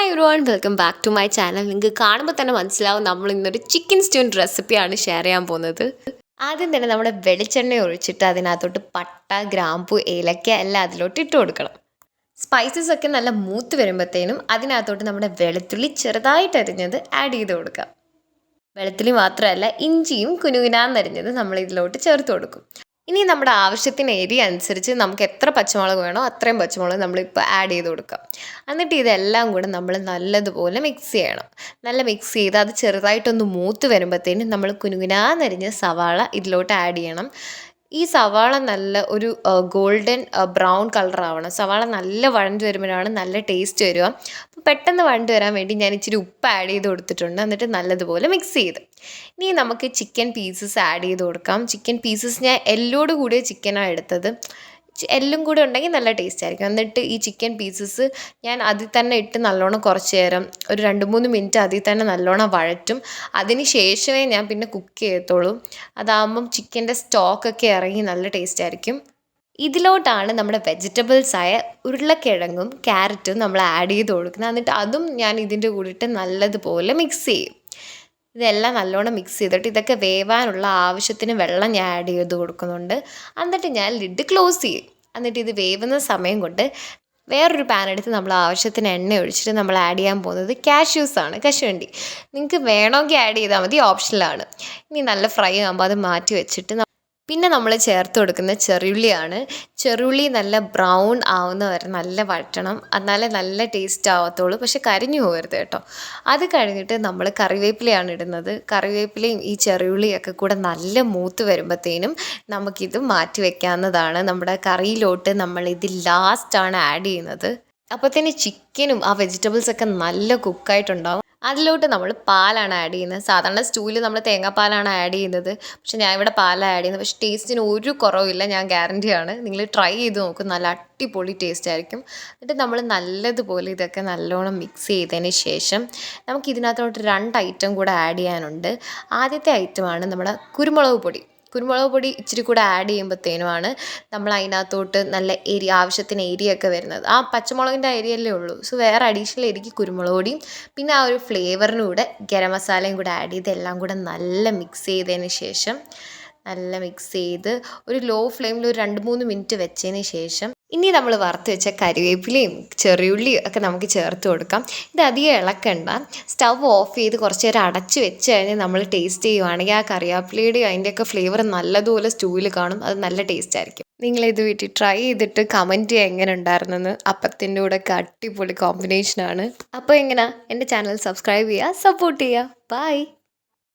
Hi everyone, welcome back to my channel. നിങ്ങൾക്ക് കാണുമ്പോൾ തന്നെ മനസ്സിലാവും നമ്മൾ ഇന്നൊരു ചിക്കൻ സ്റ്റ്യൂവിൻ്റെ റെസിപ്പിയാണ് ഷെയർ ചെയ്യാൻ പോകുന്നത്. ആദ്യം തന്നെ നമ്മുടെ വെളിച്ചെണ്ണ ഒഴിച്ചിട്ട് അതിനകത്തോട്ട് പട്ട, ഗ്രാമ്പു, ഏലക്ക എല്ലാം അതിലോട്ട് ഇട്ട് കൊടുക്കണം. സ്പൈസസ് ഒക്കെ നല്ല മൂത്ത് വരുമ്പോഴത്തേനും അതിനകത്തോട്ട് നമ്മുടെ വെളുത്തുള്ളി ചെറുതായിട്ട് അരിഞ്ഞത് ആഡ് ചെയ്ത് കൊടുക്കാം. വെളുത്തുള്ളി മാത്രമല്ല, ഇഞ്ചിയും കുനുകുനാന്നരിഞ്ഞത് നമ്മൾ ഇതിലോട്ട് ചേർത്ത് കൊടുക്കും. ഇനി നമ്മുടെ ആവശ്യത്തിന് എരി അനുസരിച്ച് നമുക്ക് എത്ര പച്ചമുളക് വേണോ അത്രയും പച്ചമുളക് നമ്മളിപ്പോൾ ആഡ് ചെയ്ത് കൊടുക്കാം. എന്നിട്ട് ഇതെല്ലാം കൂടെ നമ്മൾ നല്ലതുപോലെ മിക്സ് ചെയ്യണം. നല്ല മിക്സ് ചെയ്ത് അത് ചെറുതായിട്ടൊന്ന് മൂത്ത് വരുമ്പോഴത്തേനും നമ്മൾ കുനുകുനാന്നരിഞ്ഞ സവാള ഇതിലോട്ട് ആഡ് ചെയ്യണം. ഈ സവാള നല്ല ഒരു ഗോൾഡൻ ബ്രൗൺ കളർ ആവണം. സവാള നല്ല വഴണ്ട് വരുമ്പോഴാണ് നല്ല ടേസ്റ്റ് വരിക. അപ്പോൾ പെട്ടെന്ന് വഴണ്ട് വരാൻ വേണ്ടി ഞാൻ ഇച്ചിരി ഉപ്പ് ആഡ് ചെയ്ത് കൊടുത്തിട്ടുണ്ട്. എന്നിട്ട് നല്ലതുപോലെ മിക്സ് ചെയ്ത് ഇനി നമുക്ക് ചിക്കൻ പീസസ് ആഡ് ചെയ്ത് കൊടുക്കാം. ചിക്കൻ പീസസ് ഞാൻ എല്ലോട് കൂടിയ ചിക്കനാണ് എടുത്തത്. എല്ലും കൂടെ ഉണ്ടെങ്കിൽ നല്ല ടേസ്റ്റ് ആയിരിക്കും. എന്നിട്ട് ഈ ചിക്കൻ പീസസ് ഞാൻ അതിൽ തന്നെ ഇട്ട് നല്ലോണം കുറച്ച് നേരം ഒരു 2-3 മിനിറ്റ് അതിൽ തന്നെ നല്ലോണം വഴറ്റും. അതിന് ശേഷമേ ഞാൻ പിന്നെ കുക്ക് ചെയ്യത്തുള്ളൂ. അതാകുമ്പം ചിക്കൻ്റെ സ്റ്റോക്കൊക്കെ ഇറങ്ങി നല്ല ടേസ്റ്റ് ആയിരിക്കും. ഇതിലോട്ടാണ് നമ്മുടെ വെജിറ്റബിൾസായ ഉരുളക്കിഴങ്ങും ക്യാരറ്റും നമ്മൾ ആഡ് ചെയ്ത് കൊടുക്കുന്നത്. എന്നിട്ട് അതും ഞാൻ ഇതിൻ്റെ കൂടിയിട്ട് നല്ലതുപോലെ മിക്സ് ചെയ്യും. ഇതെല്ലാം നല്ലോണം മിക്സ് ചെയ്തിട്ട് ഇതൊക്കെ വേവാനുള്ള ആവശ്യത്തിന് വെള്ളം ഞാൻ ആഡ് ചെയ്ത് കൊടുക്കുന്നുണ്ട്. എന്നിട്ട് ഞാൻ ലിഡ് ക്ലോസ് ചെയ്യും. എന്നിട്ട് ഇത് വേവുന്ന സമയം കൊണ്ട് വേറൊരു പാൻ എടുത്ത് നമ്മൾ ആവശ്യത്തിന് എണ്ണ ഒഴിച്ചിട്ട് നമ്മൾ ആഡ് ചെയ്യാൻ പോകുന്നത് കാഷ്യൂസാണ്, കശുവണ്ടി. നിങ്ങൾക്ക് വേണമെങ്കിൽ ആഡ് ചെയ്താൽ മതി, ഓപ്ഷനിലാണ്. ഇനി നല്ല ഫ്രൈ ആകുമ്പോൾ അത് മാറ്റി വെച്ചിട്ട് പിന്നെ നമ്മൾ ചേർത്ത് കൊടുക്കുന്ന ചെറിയുള്ളിയാണ്. ചെറിയുള്ളി നല്ല ബ്രൗൺ ആവുന്ന വരെ നല്ല വഴറ്റണം. എന്നാലേ നല്ല ടേസ്റ്റ് ആവത്തുള്ളൂ. പക്ഷെ കരിഞ്ഞു പോകരുത് കേട്ടോ. അത് കഴിഞ്ഞിട്ട് നമ്മൾ കറിവേപ്പിലയാണ് ഇടുന്നത്. കറിവേപ്പിലയും ഈ ചെറിയുള്ളിയൊക്കെ കൂടെ നല്ല മൂത്ത് വരുമ്പോഴത്തേനും നമുക്കിത് മാറ്റി വെക്കാവുന്നതാണ്. നമ്മുടെ കറിയിലോട്ട് നമ്മളിത് ലാസ്റ്റാണ് ആഡ് ചെയ്യുന്നത്. അപ്പോഴത്തേന് ചിക്കനും ആ വെജിറ്റബിൾസൊക്കെ നല്ല കുക്കായിട്ടുണ്ടാവും. അതിലോട്ട് നമ്മൾ പാലാണ് ആഡ് ചെയ്യുന്നത്. സാധാരണ സ്റ്റൂവിൽ നമ്മൾ തേങ്ങാപ്പാലാണ് ആഡ് ചെയ്യുന്നത്. പക്ഷെ ഞാൻ ഇവിടെ പാലാണ് ആഡ് ചെയ്യുന്നത്. പക്ഷേ ടേസ്റ്റിന് ഒരു കുറവില്ല, ഞാൻ ഗ്യാരണ്ടിയാണ്. നിങ്ങൾ ട്രൈ ചെയ്ത് നോക്കും, നല്ല അടിപൊളി ടേസ്റ്റ് ആയിരിക്കും. എന്നിട്ട് നമ്മൾ നല്ലതുപോലെ ഇതൊക്കെ നല്ലോണം മിക്സ് ചെയ്തതിന് ശേഷം നമുക്ക് ഇതിനകത്തോട്ട് 2 ഐറ്റം കൂടെ ആഡ് ചെയ്യാനുണ്ട്. ആദ്യത്തെ ഐറ്റമാണ് നമ്മുടെ കുരുമുളക് പൊടി. കുരുമുളക് പൊടി ഇച്ചിരി കൂടെ ആഡ് ചെയ്യുമ്പോഴത്തേനുമാണ് നമ്മൾ അതിനകത്തോട്ട് നല്ല ആവശ്യത്തിന് എരിയൊക്കെ വരുന്നത്. ആ പച്ചമുളകിൻ്റെ എരിയല്ലേ ഉള്ളൂ. സോ വേറെ അഡീഷണൽ എരിക്ക് കുരുമുളക് പൊടിയും പിന്നെ ആ ഒരു ഫ്ലേവറിന് കൂടെ ഗരം മസാലയും കൂടെ ആഡ് ചെയ്ത് എല്ലാം കൂടെ നല്ല മിക്സ് ചെയ്തതിന് ശേഷം നല്ല മിക്സ് ചെയ്ത് ഒരു ലോ ഫ്ലെയിമിൽ ഒരു 2-3 മിനിറ്റ് വെച്ചതിന് ശേഷം ഇനി നമ്മൾ വറുത്ത് വെച്ച കരിവേപ്പിലയും ചെറിയുള്ളിയും ഒക്കെ നമുക്ക് ചേർത്ത് കൊടുക്കാം. ഇത് അധികം ഇളക്കണ്ട. സ്റ്റവ് ഓഫ് ചെയ്ത് കുറച്ച് നേരം അടച്ച് വെച്ച് കഴിഞ്ഞ് നമ്മൾ ടേസ്റ്റ് ചെയ്യുവാണെങ്കിൽ ആ കറിവേപ്പിലയുടെയും അതിൻ്റെയൊക്കെ ഫ്ലേവർ നല്ലതുപോലെ സ്റ്റൂവിൽ കാണും. അത് നല്ല ടേസ്റ്റ് ആയിരിക്കും. നിങ്ങളിത് വീട്ടിൽ ട്രൈ ചെയ്തിട്ട് കമൻറ്റ് ചെയ്യുക എങ്ങനെ ഉണ്ടായിരുന്നെന്ന്. അപ്പത്തിൻ്റെ കൂടെ ഒക്കെ അടിപൊളി കോമ്പിനേഷനാണ്. അപ്പോൾ എങ്ങനെയാ എൻ്റെ ചാനൽ സബ്സ്ക്രൈബ് ചെയ്യുക, സപ്പോർട്ട് ചെയ്യുക. ബൈ.